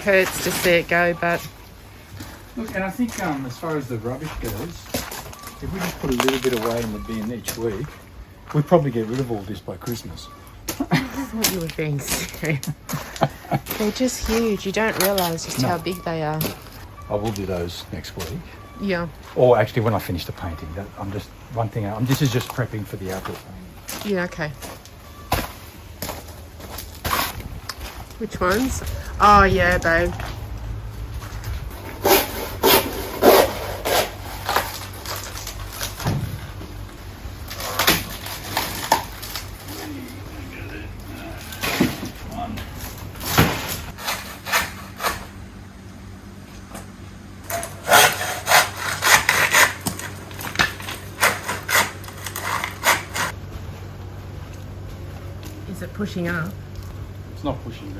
hurts to see it go, but... Look, and I think as far as the rubbish goes, if we just put a little bit away in the bin each week, we'd probably get rid of all this by Christmas. I thought you were being serious. They're just huge. You don't realise just how big they are. I will do those next week. Yeah. Or actually when I finish the painting. I'm just one thing out. This is just prepping for the outdoor painting. Yeah, okay. Which ones? Oh, yeah, babe. Is it pushing up? It's not pushing it.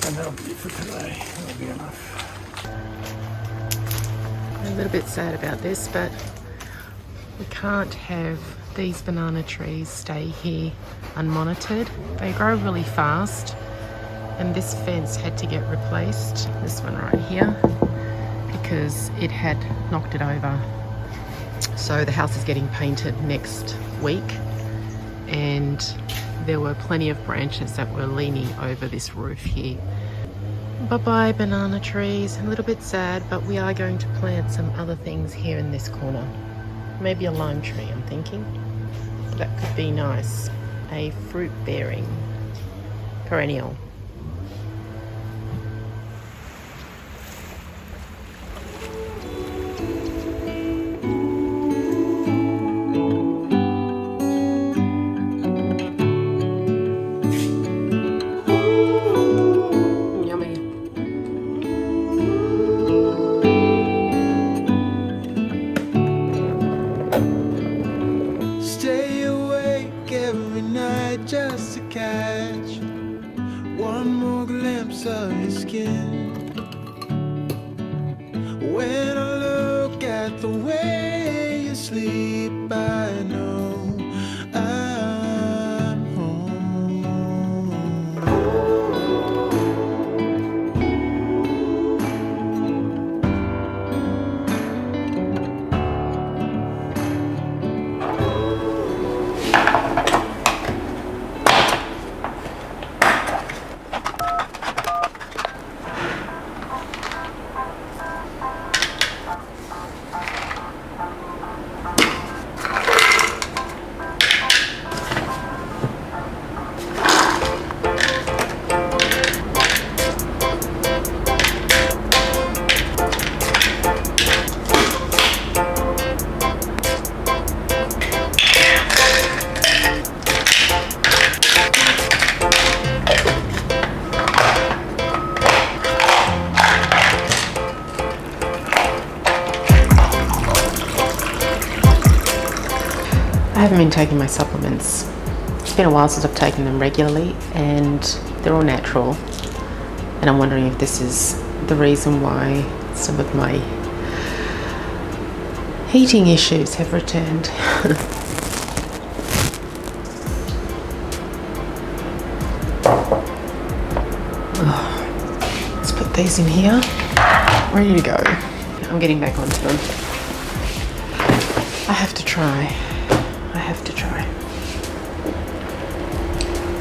And that'll be it for today. That'll be enough. I'm a little bit sad about this, but we can't have these banana trees stay here unmonitored. They grow really fast, and this fence had to get replaced, this one right here, because it had knocked it over. So the house is getting painted next week, and there were plenty of branches that were leaning over this roof here. Bye-bye banana trees. A little bit sad, but we are going to plant some other things here in this corner. Maybe a lime tree, I'm thinking. That could be nice. A fruit-bearing perennial. Just to catch one more glimpse of your skin. When I look at the way you sleep, I know I'm home. I haven't been taking my supplements. It's been a while since I've taken them regularly, and they're all natural. And I'm wondering if this is the reason why some of my heating issues have returned. Let's put these in here. Ready to go. I'm getting back onto them. I have to try.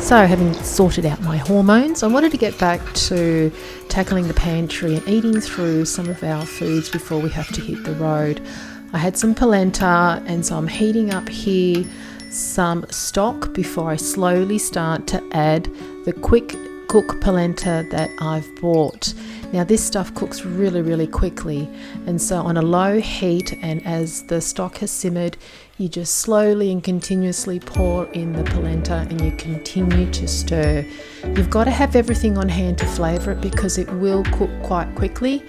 So, having sorted out my hormones, I wanted to get back to tackling the pantry and eating through some of our foods before we have to hit the road. I had some polenta, and so I'm heating up here some stock before I slowly start to add the quick cook polenta that I've bought. Now this stuff cooks really, really quickly, and so on a low heat, and as the stock has simmered, you just slowly and continuously pour in the polenta and you continue to stir. You've got to have everything on hand to flavour it because it will cook quite quickly.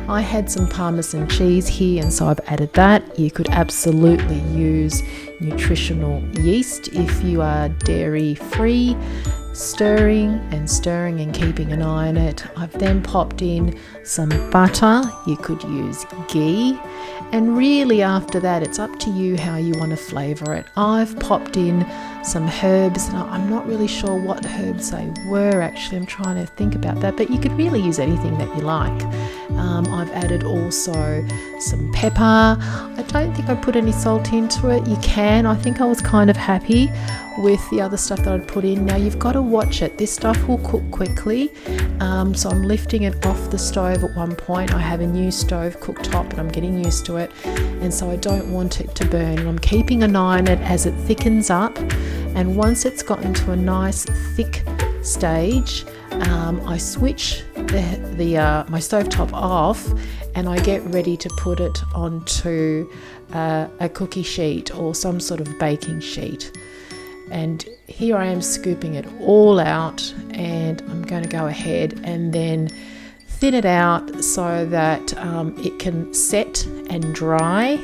I had some Parmesan cheese here, and so I've added that. You could absolutely use nutritional yeast if you are dairy free. Stirring and keeping an eye on it. I've then popped in some butter. You could use ghee, and really after that it's up to you how you want to flavour it. I've popped in some herbs. Now, I'm not really sure what herbs they were actually. I'm trying to think about that, but you could really use anything that you like. I've added also some pepper. I don't think I put any salt into it. You can. I think I was kind of happy with the other stuff that I'd put in. Now you've got to watch it. This stuff will cook quickly. So I'm lifting it off the stove at one point. I have a new stove cooktop and I'm getting used to it. And so I don't want it to burn. And I'm keeping an eye on it as it thickens up. And once it's gotten to a nice thick stage, I switch my stovetop off and I get ready to put it onto a cookie sheet or some sort of baking sheet. And here I am scooping it all out, and I'm going to go ahead and then thin it out so that it can set and dry.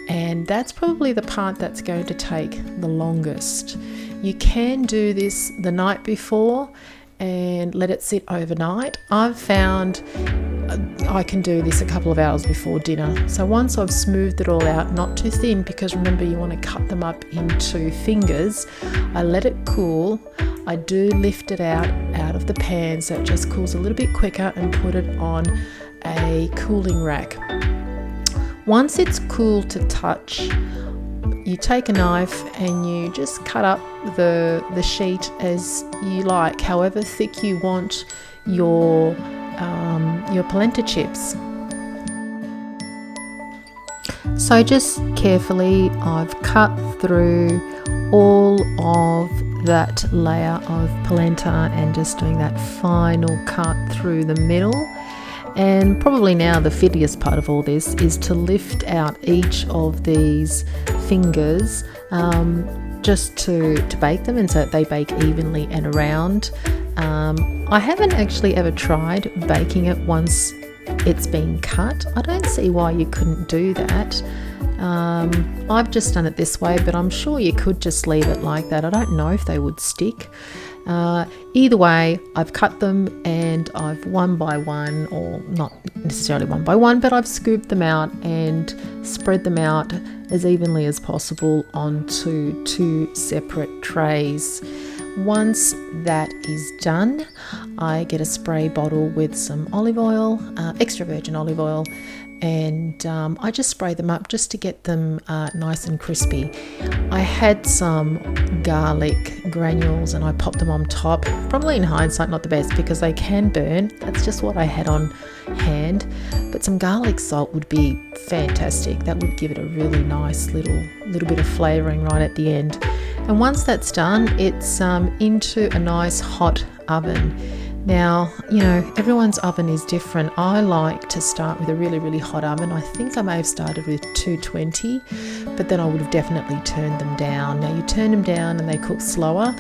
And that's probably the part that's going to take the longest. You can do this the night before and let it sit overnight. I've found I can do this a couple of hours before dinner. So once I've smoothed it all out, not too thin, because remember you want to cut them up into fingers, I let it cool. I do lift it out of the pan so it just cools a little bit quicker and put it on a cooling rack. Once it's cool to touch, you take a knife and you just cut up the sheet as you like, however thick you want your polenta chips. So just carefully, I've cut through all of that layer of polenta and just doing that final cut through the middle. And probably now the fiddliest part of all this is to lift out each of these fingers just to bake them, and so that they bake evenly and around. I haven't actually ever tried baking it once it's been cut. I don't see why you couldn't do that. I've just done it this way, but I'm sure you could just leave it like that. I don't know if they would stick. Either way, I've cut them and I've one by one, or not necessarily one by one, but I've scooped them out and spread them out as evenly as possible onto two separate trays. Once that is done, I get a spray bottle with some olive oil, extra virgin olive oil, and I just spray them up just to get them nice and crispy. I had some garlic granules and I popped them on top. Probably in hindsight not the best because they can burn. That's just what I had on hand. But some garlic salt would be fantastic. That would give it a really nice little bit of flavouring right at the end. And once that's done, it's into a nice hot oven. Now, you know, everyone's oven is different. I like to start with a really, really hot oven. I think I may have started with 220, but then I would have definitely turned them down. Now, you turn them down and they cook slower.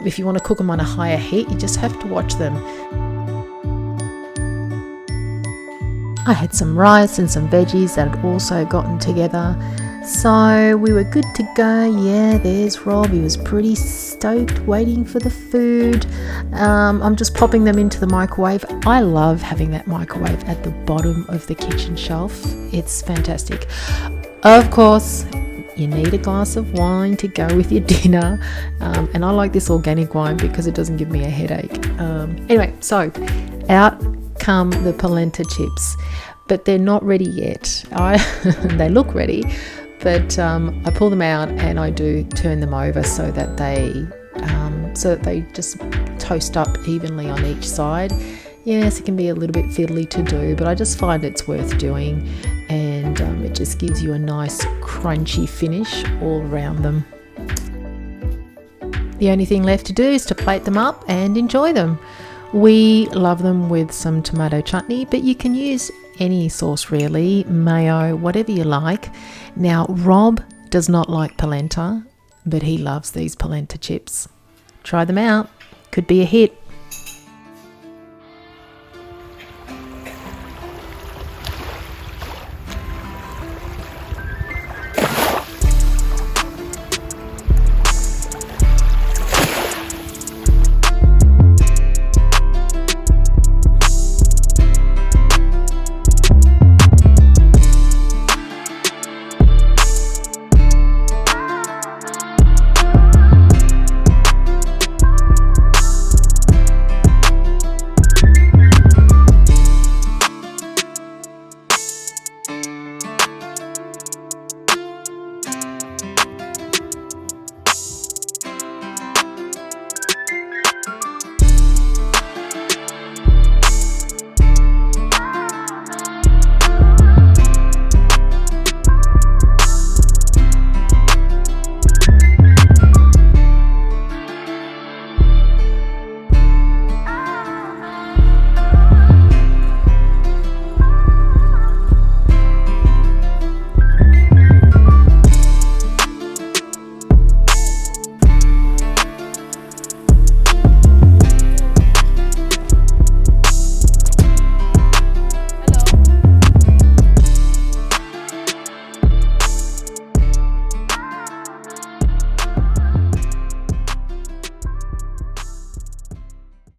If you want to cook them on a higher heat, you just have to watch them. I had some rice and some veggies that had also gotten together. So we were good to go. Yeah, there's Rob. He was pretty stoked waiting for the food. I'm just popping them into the microwave. I love having that microwave at the bottom of the kitchen shelf. It's fantastic. Of course, you need a glass of wine to go with your dinner. And I like this organic wine because it doesn't give me a headache. Anyway, so out come the polenta chips. But they're not ready yet. They look ready. But I pull them out and I do turn them over so that they just toast up evenly on each side. Yes, it can be a little bit fiddly to do, but I just find it's worth doing, and it just gives you a nice crunchy finish all around them. The only thing left to do is to plate them up and enjoy them. We love them with some tomato chutney, but you can use any sauce really, mayo, whatever you like. Now, Rob does not like polenta, but he loves these polenta chips. Try them out. Could be a hit.